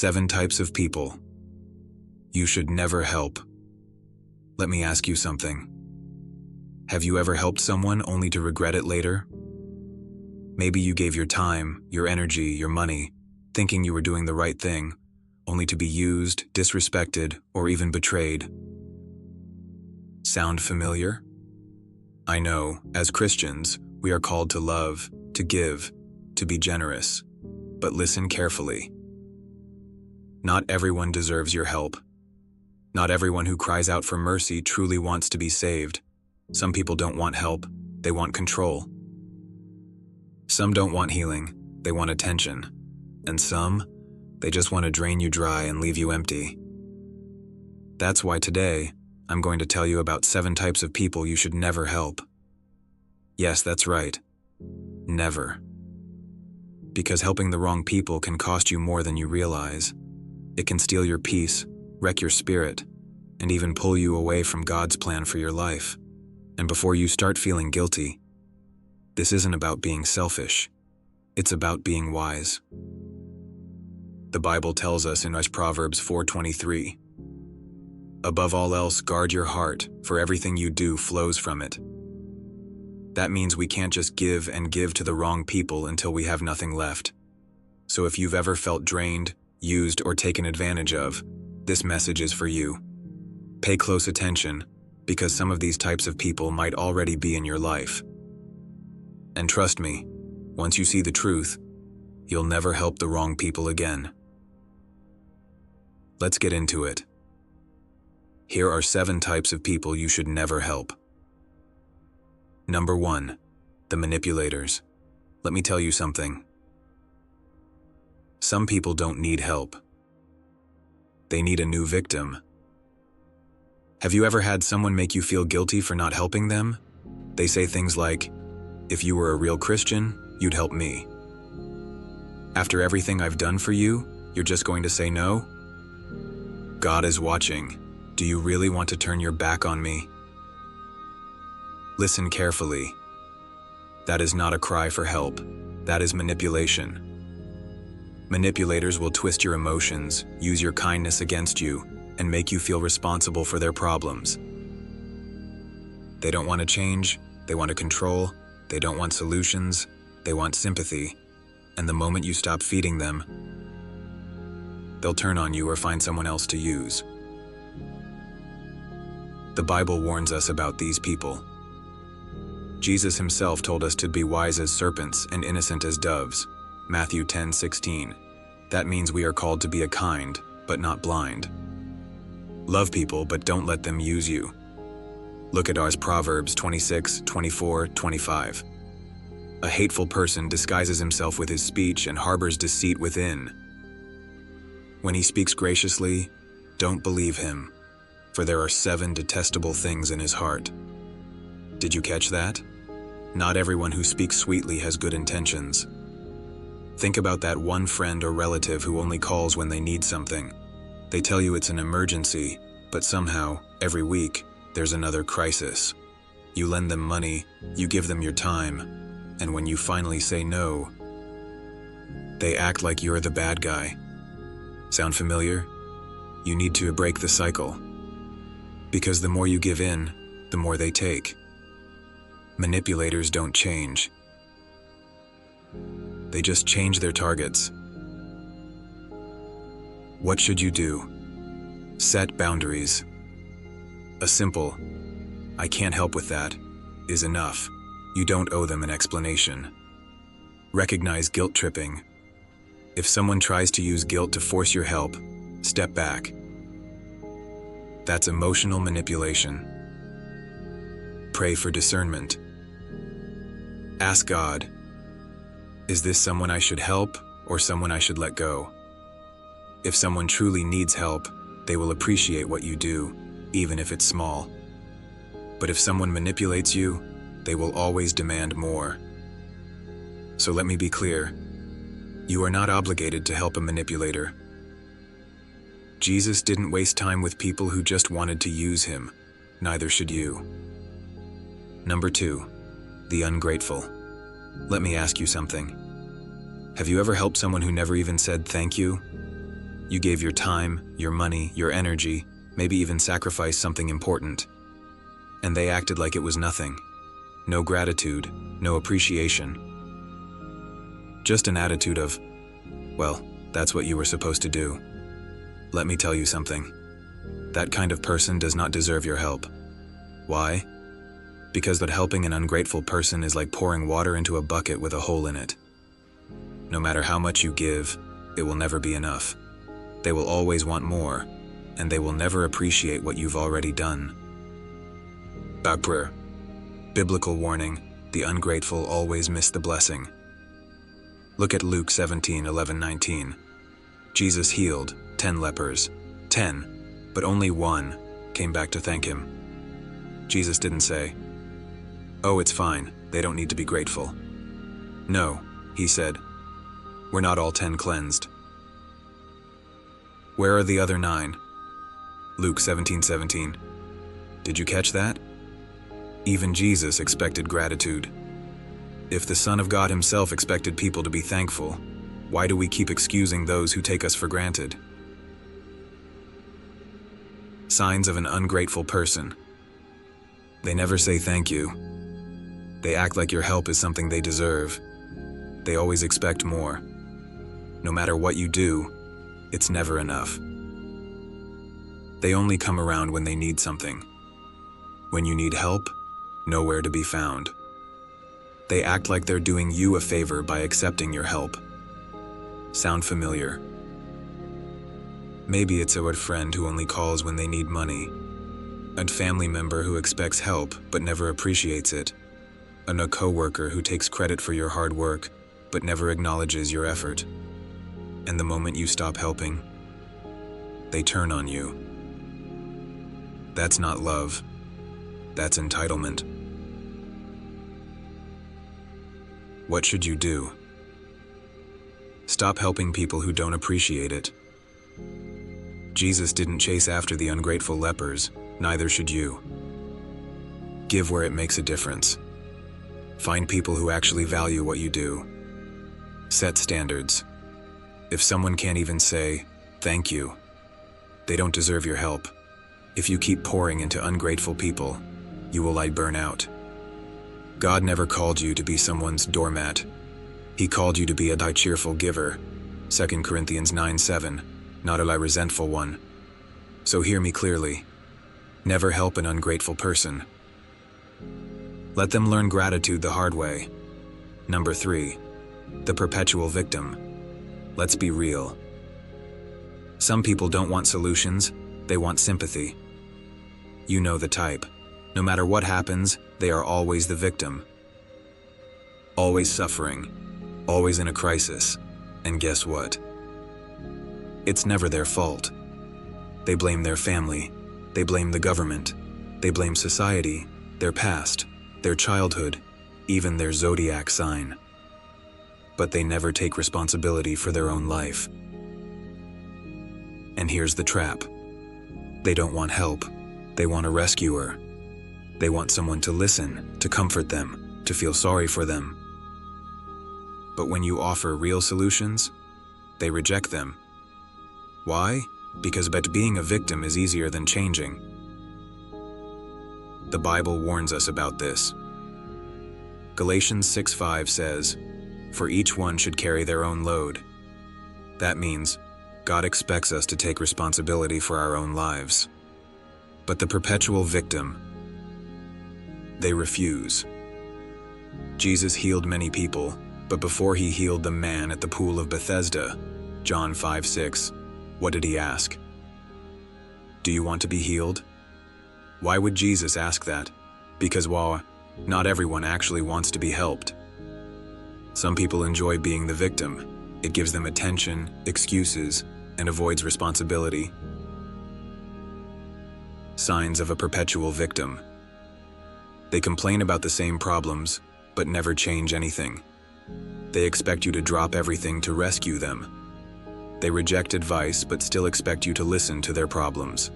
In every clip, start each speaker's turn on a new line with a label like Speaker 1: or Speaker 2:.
Speaker 1: 7 types of people you should never help. Let me ask you something. Have you ever helped someone only to regret it later? Maybe you gave your time, your energy, your money, thinking you were doing the right thing, only to be used, disrespected, or even betrayed. Sound familiar? I know, as Christians, we are called to love, to give, to be generous. But listen carefully. Not everyone deserves your help. Not everyone who cries out for mercy truly wants to be saved. Some people don't want help, they want control. Some don't want healing, they want attention. And some, they just want to drain you dry and leave you empty. That's why today, I'm going to tell you about 7 types of people you should never help. Yes, that's right. Never. Because helping the wrong people can cost you more than you realize. It can steal your peace, wreck your spirit, and even pull you away from God's plan for your life. And before you start feeling guilty, this isn't about being selfish. It's about being wise. The Bible tells us in Proverbs 4:23, "Above all else, guard your heart, for everything you do flows from it." That means we can't just give and give to the wrong people until we have nothing left. So if you've ever felt drained, used, or taken advantage of, this message is for you. Pay close attention, because some of these types of people might already be in your life. And trust me, once you see the truth, you'll never help the wrong people again. Let's get into it. Here are 7 types of people you should never help. Number 1, the manipulators. Let me tell you something. Some people don't need help. They need a new victim. Have you ever had someone make you feel guilty for not helping them? They say things like, "If you were a real Christian, you'd help me. After everything I've done for you, you're just going to say no? God is watching. Do you really want to turn your back on me?" Listen carefully. That is not a cry for help. That is manipulation. Manipulators will twist your emotions, use your kindness against you, and make you feel responsible for their problems. They don't want to change, they want to control, they don't want solutions, they want sympathy, and the moment you stop feeding them, they'll turn on you or find someone else to use. The Bible warns us about these people. Jesus himself told us to be wise as serpents and innocent as doves. Matthew 10:16. That means we are called to be a kind, but not blind. Love people, but don't let them use you. Look at ours Proverbs 26:24-25. A hateful person disguises himself with his speech and harbors deceit within. When he speaks graciously, don't believe him, for there are 7 detestable things in his heart. Did you catch that? Not everyone who speaks sweetly has good intentions. Think about that one friend or relative who only calls when they need something. They tell you it's an emergency, but somehow, every week, there's another crisis. You lend them money, you give them your time, and when you finally say no, they act like you're the bad guy. Sound familiar? You need to break the cycle. Because the more you give in, the more they take. Manipulators don't change. They just change their targets. What should you do? Set boundaries. A simple, "I can't help with that," is enough. You don't owe them an explanation. Recognize guilt tripping. If someone tries to use guilt to force your help, step back. That's emotional manipulation. Pray for discernment. Ask God, is this someone I should help or someone I should let go? If someone truly needs help, they will appreciate what you do, even if it's small. But if someone manipulates you, they will always demand more. So let me be clear. You are not obligated to help a manipulator. Jesus didn't waste time with people who just wanted to use him. Neither should you. Number 2, the ungrateful. Let me ask you something. Have you ever helped someone who never even said thank you? You gave your time, your money, your energy, maybe even sacrificed something important. And they acted like it was nothing. No gratitude, no appreciation. Just an attitude of, well, that's what you were supposed to do. Let me tell you something. That kind of person does not deserve your help. Why? Because that helping an ungrateful person is like pouring water into a bucket with a hole in it. No matter how much you give, it will never be enough. They will always want more, and they will never appreciate what you've already done. Prayer. Biblical warning, the ungrateful always miss the blessing. Look at Luke 17:11-19. Jesus healed 10 lepers, 10, but only one came back to thank him. Jesus didn't say, "Oh, it's fine, they don't need to be grateful." No, he said, "We're not all 10 cleansed. Where are the other 9? Luke 17:17. Did you catch that? Even Jesus expected gratitude. If the Son of God himself expected people to be thankful, why do we keep excusing those who take us for granted? Signs of an ungrateful person. They never say thank you. They act like your help is something they deserve. They always expect more. No matter what you do, it's never enough. They only come around when they need something. When you need help, nowhere to be found. They act like they're doing you a favor by accepting your help. Sound familiar? Maybe it's a friend who only calls when they need money, a family member who expects help but never appreciates it, and a coworker who takes credit for your hard work but never acknowledges your effort. And the moment you stop helping, they turn on you. That's not love. That's entitlement. What should you do? Stop helping people who don't appreciate it. Jesus didn't chase after the ungrateful lepers, neither should you. Give where it makes a difference. Find people who actually value what you do. Set standards. If someone can't even say, "Thank you," they don't deserve your help. If you keep pouring into ungrateful people, you will burn out. God never called you to be someone's doormat. He called you to be a cheerful giver, 2 Corinthians 9:7, not a resentful one. So hear me clearly. Never help an ungrateful person. Let them learn gratitude the hard way. Number 3, the perpetual victim. Let's be real. Some people don't want solutions, they want sympathy. You know the type. No matter what happens, they are always the victim. Always suffering, always in a crisis. And guess what? It's never their fault. They blame their family, they blame the government, they blame society, their past, their childhood, even their zodiac sign. But they never take responsibility for their own life. And here's the trap. They don't want help. They want a rescuer. They want someone to listen, to comfort them, to feel sorry for them. But when you offer real solutions, they reject them. Why? Because being a victim is easier than changing. The Bible warns us about this. Galatians 6:5 says, "For each one should carry their own load." That means God expects us to take responsibility for our own lives. But the perpetual victim, they refuse. Jesus healed many people, but before he healed the man at the pool of Bethesda, John 5:6, what did he ask? Do you want to be healed? Why would Jesus ask that? Because not everyone actually wants to be helped. Some people enjoy being the victim. It gives them attention, excuses, and avoids responsibility. Signs of a perpetual victim. They complain about the same problems, but never change anything. They expect you to drop everything to rescue them. They reject advice, but still expect you to listen to their problems.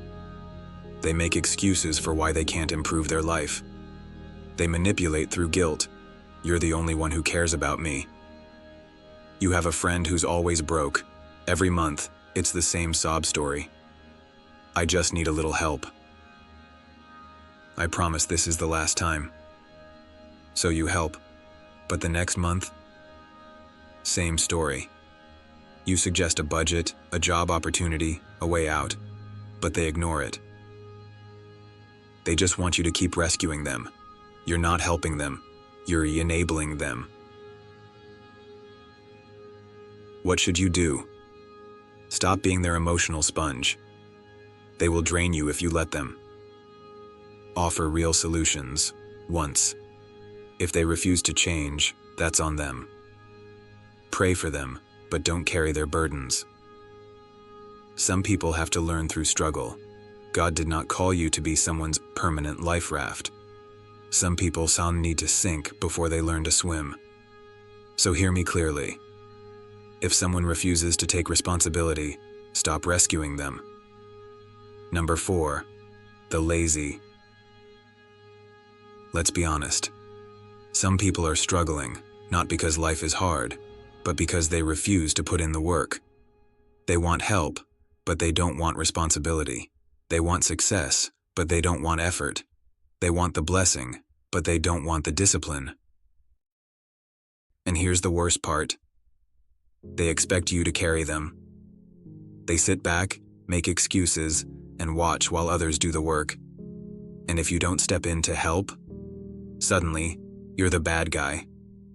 Speaker 1: They make excuses for why they can't improve their life. They manipulate through guilt. You're the only one who cares about me. You have a friend who's always broke. Every month, It's the same sob story. I just need a little help. I promise this is the last time. So you help, but the next month? Same story. You suggest a budget, a job opportunity, a way out, but they ignore it. They just want you to keep rescuing them. You're not helping them. You're enabling them. What should you do? Stop being their emotional sponge. They will drain you if you let them. Offer real solutions, once. If they refuse to change, that's on them. Pray for them, but don't carry their burdens. Some people have to learn through struggle. God did not call you to be someone's permanent life raft. Some people need to sink before they learn to swim. So hear me clearly. If someone refuses to take responsibility, stop rescuing them. Number 4, the lazy. Let's be honest. Some people are struggling, not because life is hard, but because they refuse to put in the work. They want help, but they don't want responsibility. They want success, but they don't want effort. They want the blessing, but they don't want the discipline. And here's the worst part. They expect you to carry them. They sit back, make excuses, and watch while others do the work. And if you don't step in to help, suddenly, you're the bad guy.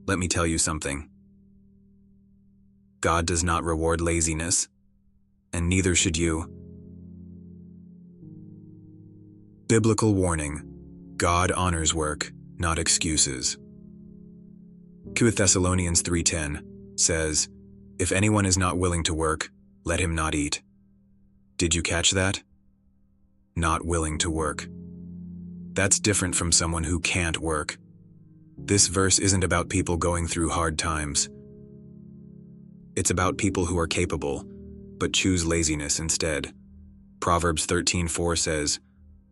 Speaker 1: Let me tell you something. God does not reward laziness, and neither should you. Biblical warning. God honors work, not excuses. 2 Thessalonians 3:10 says, "If anyone is not willing to work, let him not eat." Did you catch that? Not willing to work. That's different from someone who can't work. This verse isn't about people going through hard times. It's about people who are capable, but choose laziness instead. Proverbs 13:4 says,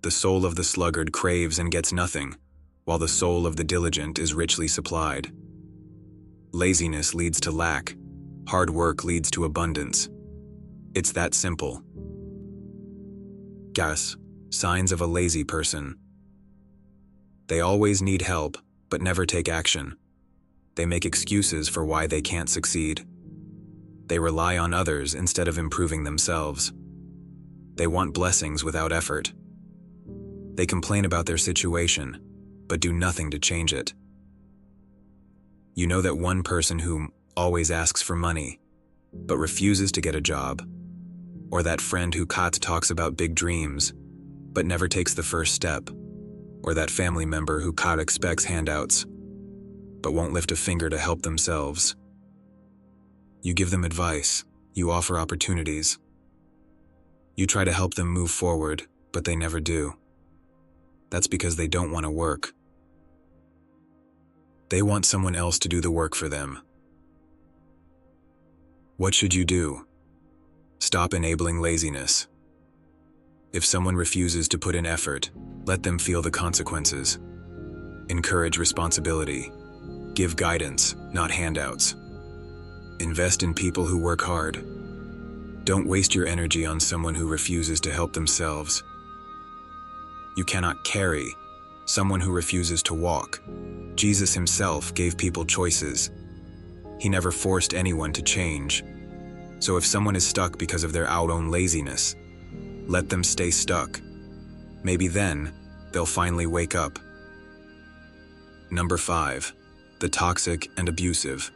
Speaker 1: "The soul of the sluggard craves and gets nothing, while the soul of the diligent is richly supplied." Laziness leads to lack. Hard work leads to abundance. It's that simple. Guess, signs of a lazy person. They always need help, but never take action. They make excuses for why they can't succeed. They rely on others instead of improving themselves. They want blessings without effort. They complain about their situation, but do nothing to change it. You know that one person who always asks for money, but refuses to get a job, or that friend who talks about big dreams, but never takes the first step, or that family member who expects handouts, but won't lift a finger to help themselves. You give them advice, you offer opportunities. You try to help them move forward, but they never do. That's because they don't want to work. They want someone else to do the work for them. What should you do? Stop enabling laziness. If someone refuses to put in effort, let them feel the consequences. Encourage responsibility. Give guidance, not handouts. Invest in people who work hard. Don't waste your energy on someone who refuses to help themselves. You cannot carry someone who refuses to walk. Jesus himself gave people choices. He never forced anyone to change. So if someone is stuck because of their own laziness, let them stay stuck. Maybe then, they'll finally wake up. Number 5, the toxic and abusive.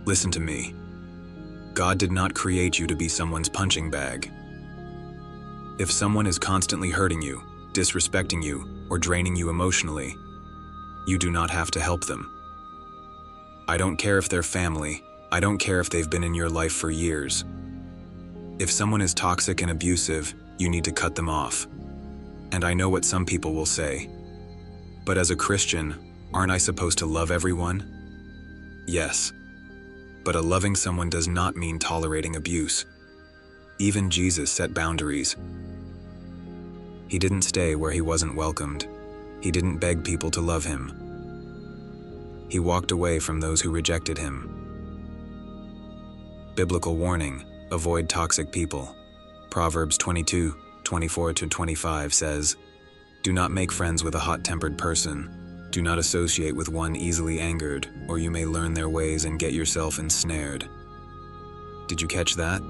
Speaker 1: Listen to me. God did not create you to be someone's punching bag. If someone is constantly hurting you, disrespecting you, or draining you emotionally, you do not have to help them. I don't care if they're family. I don't care if they've been in your life for years. If someone is toxic and abusive, you need to cut them off. And I know what some people will say. But as a Christian, aren't I supposed to love everyone? Yes. But loving someone does not mean tolerating abuse. Even Jesus set boundaries. He didn't stay where he wasn't welcomed. He didn't beg people to love him. He walked away from those who rejected him. Biblical warning, Avoid toxic people. Proverbs 22:24-25 says, "Do not make friends with a hot-tempered person. Do not associate with one easily angered, or you may learn their ways and get yourself ensnared." Did you catch that?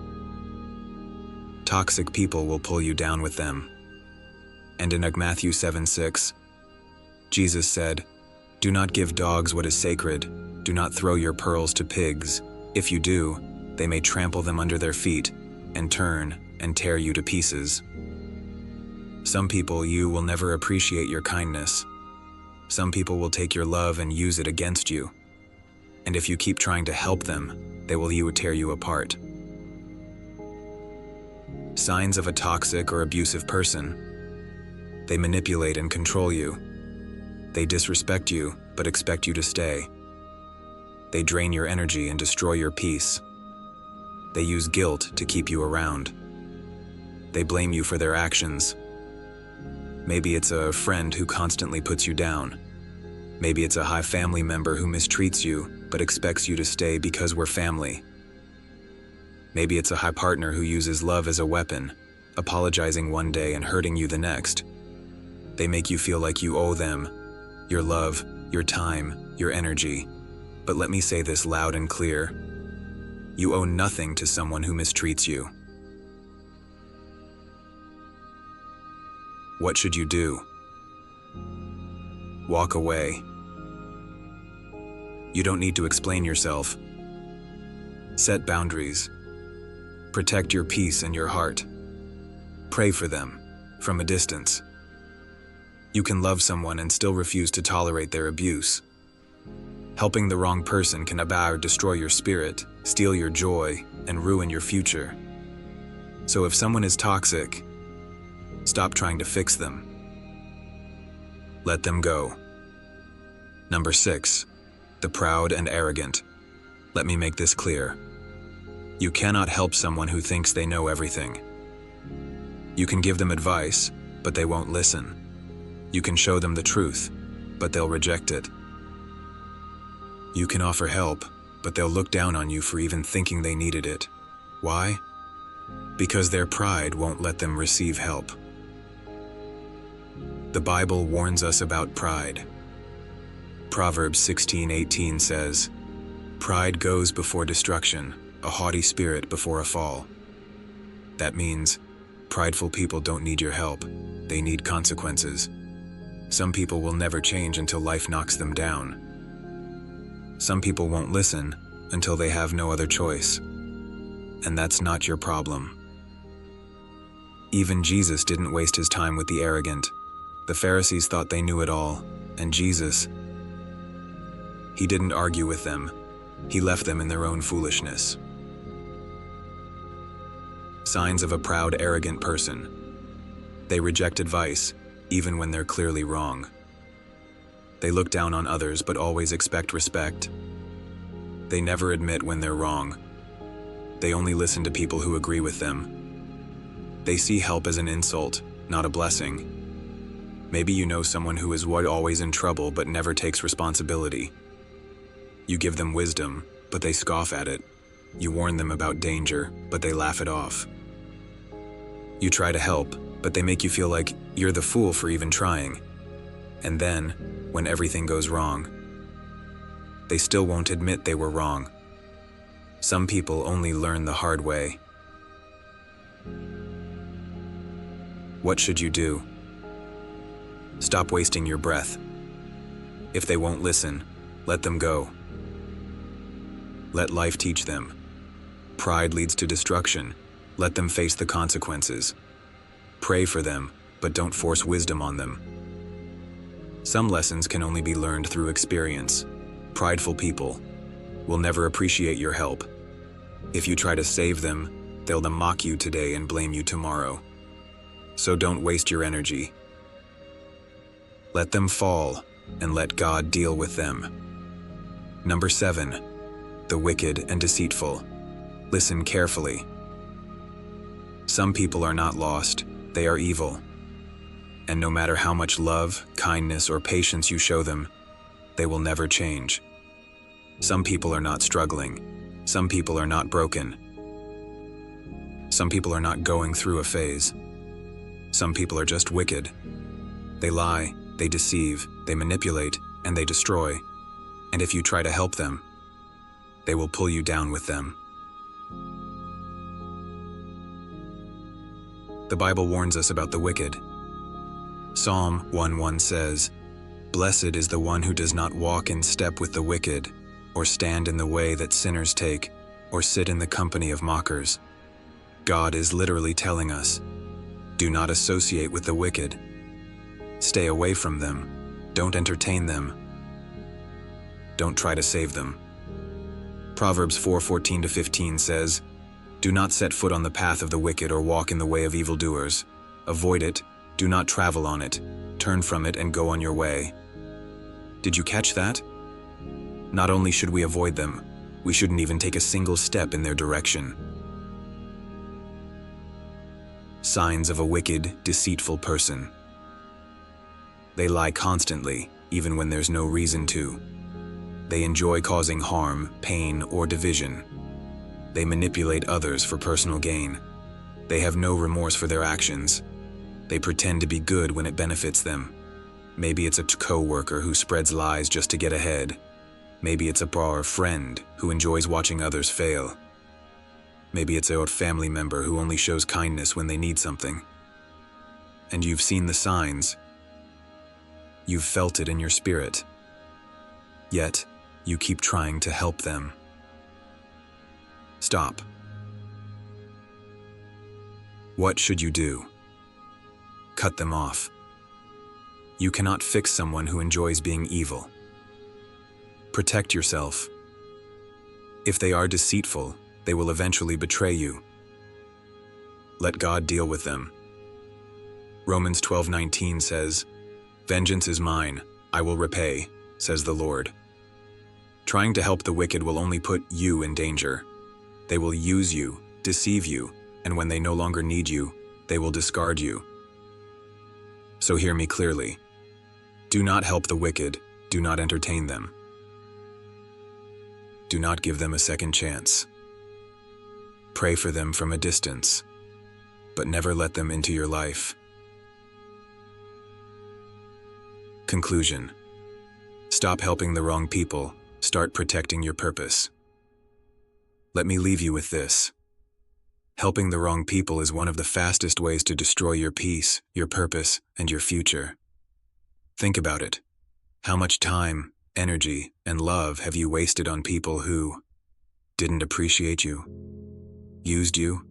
Speaker 1: Toxic people will pull you down with them. And in Matthew 7:6, Jesus said, "Do not give dogs what is sacred. Do not throw your pearls to pigs. If you do, they may trample them under their feet and turn and tear you to pieces." Some people you will never appreciate your kindness. Some people will take your love and use it against you. And if you keep trying to help them, they will tear you apart. Signs of a toxic or abusive person. They manipulate and control you. They disrespect you, but expect you to stay. They drain your energy and destroy your peace. They use guilt to keep you around. They blame you for their actions. Maybe it's a friend who constantly puts you down. Maybe it's a high family member who mistreats you, but expects you to stay because we're family. Maybe it's a high partner who uses love as a weapon, apologizing one day and hurting you the next. They make you feel like you owe them your love, your time, your energy. But let me say this loud and clear. You owe nothing to someone who mistreats you. What should you do? Walk away. You don't need to explain yourself. Set boundaries. Protect your peace and your heart. Pray for them, from a distance. You can love someone and still refuse to tolerate their abuse. Helping the wrong person can destroy your spirit, steal your joy, and ruin your future. So if someone is toxic, stop trying to fix them. Let them go. Number 6, the proud and arrogant. Let me make this clear. You cannot help someone who thinks they know everything. You can give them advice, but they won't listen. You can show them the truth, but they'll reject it. You can offer help, but they'll look down on you for even thinking they needed it. Why? Because their pride won't let them receive help. The Bible warns us about pride. Proverbs 16:18 says, "Pride goes before destruction, a haughty spirit before a fall." That means, prideful people don't need your help, they need consequences. Some people will never change until life knocks them down. Some people won't listen until they have no other choice. And that's not your problem. Even Jesus didn't waste his time with the arrogant. The Pharisees thought they knew it all, and Jesus, he didn't argue with them. He left them in their own foolishness. Signs of a proud, arrogant person. They reject advice, even when they're clearly wrong. They look down on others but always expect respect. They never admit when they're wrong. They only listen to people who agree with them. They see help as an insult, not a blessing. Maybe you know someone who is always in trouble but never takes responsibility. You give them wisdom, but they scoff at it. You warn them about danger, but they laugh it off. You try to help, but they make you feel like you're the fool for even trying. And then, when everything goes wrong, they still won't admit they were wrong. Some people only learn the hard way. What should you do? Stop wasting your breath. If they won't listen, let them go. Let life teach them. Pride leads to destruction. Let them face the consequences. Pray for them, but don't force wisdom on them. Some lessons can only be learned through experience. Prideful people will never appreciate your help. If you try to save them, they'll mock you today and blame you tomorrow. So don't waste your energy. Let them fall, and let God deal with them. Number 7, the wicked and deceitful. Listen carefully. Some people are not lost, they are evil. And no matter how much love, kindness, or patience you show them, they will never change. Some people are not struggling. Some people are not broken. Some people are not going through a phase. Some people are just wicked. They lie, they deceive, they manipulate, and they destroy. And if you try to help them, they will pull you down with them. The Bible warns us about the wicked. Psalm 1:1 says, "Blessed is the one who does not walk in step with the wicked, or stand in the way that sinners take, or sit in the company of mockers." God is literally telling us, do not associate with the wicked. Stay away from them. Don't entertain them. Don't try to save them. Proverbs 4:14-15 says, "Do not set foot on the path of the wicked or walk in the way of evildoers. Avoid it, do not travel on it. Turn from it and go on your way." Did you catch that? Not only should we avoid them, we shouldn't even take a single step in their direction. Signs of a wicked, deceitful person. They lie constantly, even when there's no reason to. They enjoy causing harm, pain, or division. They manipulate others for personal gain. They have no remorse for their actions. They pretend to be good when it benefits them. Maybe it's a co-worker who spreads lies just to get ahead. Maybe it's a bar friend who enjoys watching others fail. Maybe it's a family member who only shows kindness when they need something. And you've seen the signs. You've felt it in your spirit. Yet, you keep trying to help them. Stop. What should you do? Cut them off. You cannot fix someone who enjoys being evil. Protect yourself. If they are deceitful, they will eventually betray you. Let God deal with them. Romans 12:19 says, "Vengeance is mine, I will repay, says the Lord." Trying to help the wicked will only put you in danger. They will use you, deceive you, and when they no longer need you, they will discard you. So hear me clearly. Do not help the wicked, do not entertain them. Do not give them a second chance. Pray for them from a distance, but never let them into your life. Conclusion. Stop helping the wrong people, start protecting your purpose. Let me leave you with this. Helping the wrong people is one of the fastest ways to destroy your peace, your purpose, and your future. Think about it. How much time, energy, and love have you wasted on people who didn't appreciate you, used you,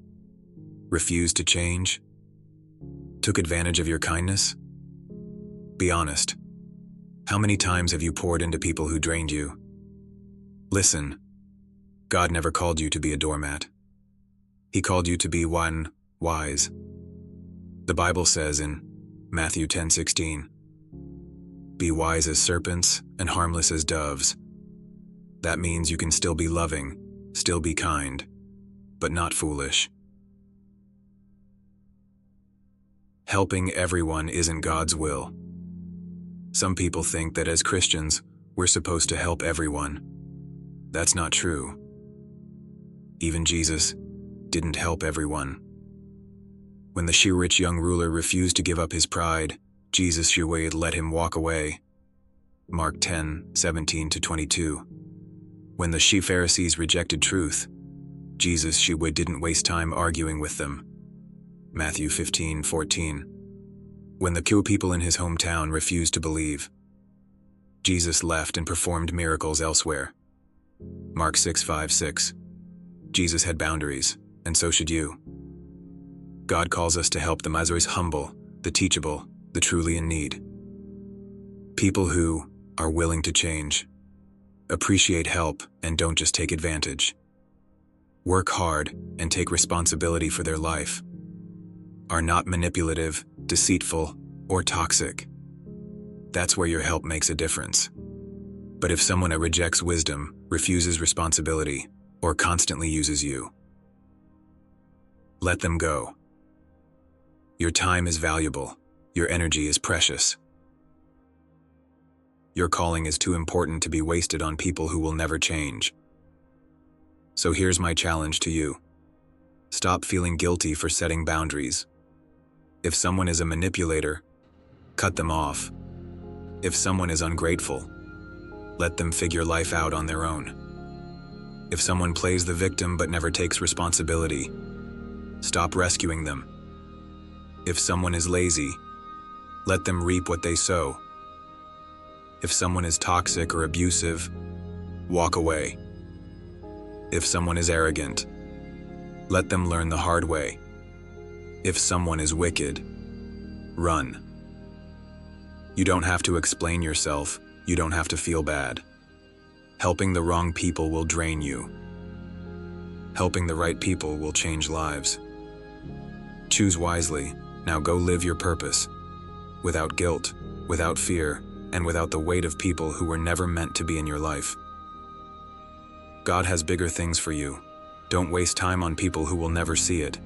Speaker 1: refused to change, took advantage of your kindness? Be honest. How many times have you poured into people who drained you? Listen, God never called you to be a doormat. He called you to be one wise. The Bible says in Matthew 10:16, "Be wise as serpents and harmless as doves." That means you can still be loving, still be kind, but not foolish. Helping everyone isn't God's will. Some people think that as Christians, we're supposed to help everyone. That's not true. Even Jesus didn't help everyone. When the rich young ruler refused to give up his pride, Jesus let him walk away. Mark 10:17-22. When the Pharisees rejected truth, Jesus didn't waste time arguing with them. Matthew 15:14. When the poor people in his hometown refused to believe, Jesus left and performed miracles elsewhere. Mark 6:5-6. Jesus had boundaries, and so should you. God calls us to help the Mazars humble, the teachable, the truly in need. People who are willing to change, appreciate help, and don't just take advantage. Work hard and take responsibility for their life. Are not manipulative, deceitful, or toxic. That's where your help makes a difference. But if someone rejects wisdom, refuses responsibility, or constantly uses you, let them go. Your time is valuable. Your energy is precious. Your calling is too important to be wasted on people who will never change. So here's my challenge to you. Stop feeling guilty for setting boundaries. If someone is a manipulator, cut them off. If someone is ungrateful, let them figure life out on their own. If someone plays the victim but never takes responsibility, stop rescuing them. If someone is lazy, let them reap what they sow. If someone is toxic or abusive, walk away. If someone is arrogant, let them learn the hard way. If someone is wicked, run. You don't have to explain yourself, you don't have to feel bad. Helping the wrong people will drain you. Helping the right people will change lives. Choose wisely, now go live your purpose. Without guilt, without fear, and without the weight of people who were never meant to be in your life. God has bigger things for you. Don't waste time on people who will never see it.